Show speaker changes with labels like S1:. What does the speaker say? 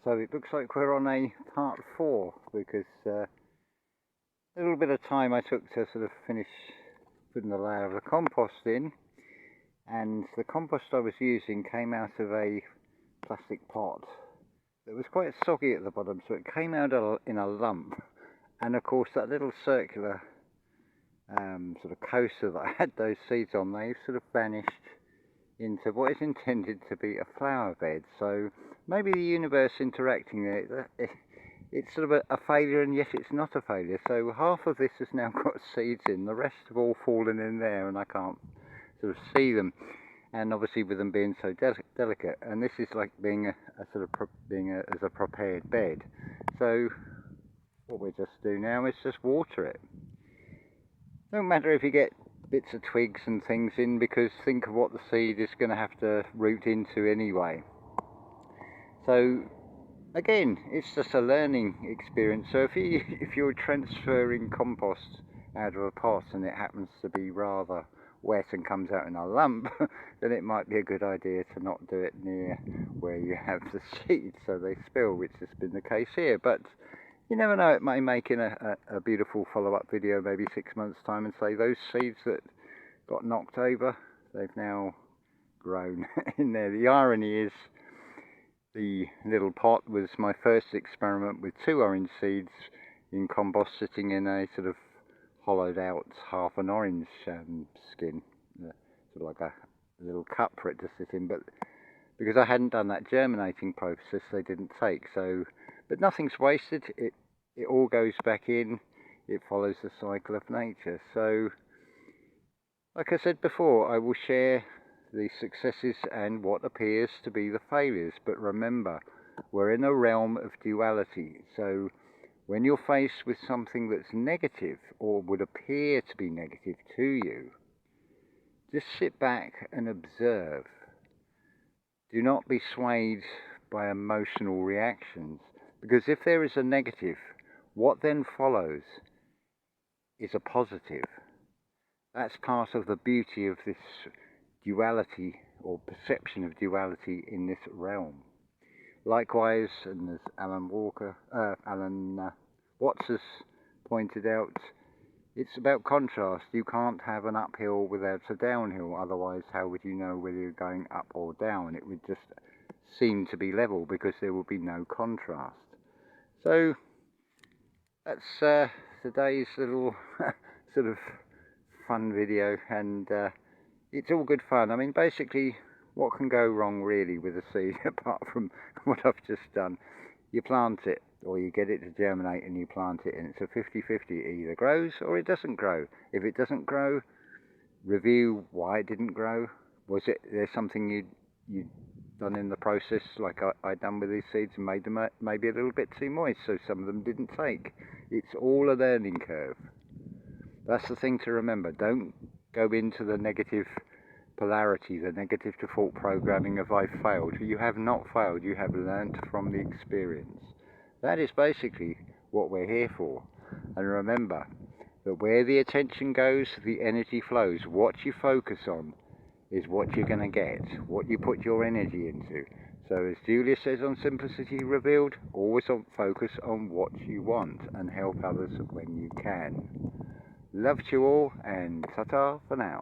S1: So it looks like we're on a part 4 because a little bit of time I took to sort of finish putting the layer of the compost in, and the compost I was using came out of a plastic pot that was quite soggy at the bottom, so it came out in a lump. And of course that little circular sort of coaster that I had those seeds on, they sort of vanished into what is intended to be a flower bed. So maybe the universe interacting there, it's sort of a failure, and yet it's not a failure. So half of this has now got seeds in, the rest have all fallen in there and I can't sort of see them, and obviously with them being so delicate, and this is like being as a prepared bed. So what we just do now is just water it. Don't matter if you get bits of twigs and things in, because think of what the seed is going to have to root into anyway. So again, it's just a learning experience. So if you're transferring compost out of a pot and it happens to be rather wet and comes out in a lump, then it might be a good idea to not do it near where you have the seeds so they spill, which has been the case here. But you never know, it may make in a beautiful follow-up video maybe 6 months time and say those seeds that got knocked over, they've now grown in there. The irony is the little pot was my first experiment with 2 orange seeds in compost sitting in a sort of hollowed out half an orange skin, sort of like a little cup for it to sit in, but because I hadn't done that germinating process they didn't take. So, but nothing's wasted, it all goes back in, it follows the cycle of nature. So like I said before, I will share the successes and what appears to be the failures, but remember, we're in a realm of duality. So when you're faced with something that's negative or would appear to be negative to you, just sit back and observe. Do not be swayed by emotional reactions, because if there is a negative, what then follows is a positive. That's part of the beauty of this duality, or perception of duality in this realm. Likewise, and as Alan Watts has pointed out, it's about contrast. You can't have an uphill without a downhill, otherwise how would you know whether you're going up or down? It would just seem to be level because there would be no contrast. So that's today's little sort of fun video, and it's all good fun. I mean, basically, what can go wrong really with a seed apart from what I've just done? You plant it, or you get it to germinate and you plant it, and it's a 50-50. It either grows or it doesn't grow. If it doesn't grow, review why it didn't grow. Was it there something you'd done in the process, like I done with these seeds, and made them maybe a little bit too moist, so some of them didn't take? It's all a learning curve. That's the thing to remember. Don't go into the negative polarity, the negative default programming of I failed. You have not failed, you have learnt from the experience. That is basically what we're here for. And remember that where the attention goes, the energy flows. What you focus on is what you're going to get, what you put your energy into. So as Julia says on Simplicity Revealed, always focus on what you want and help others when you can. Love to you all, and ta-ta for now.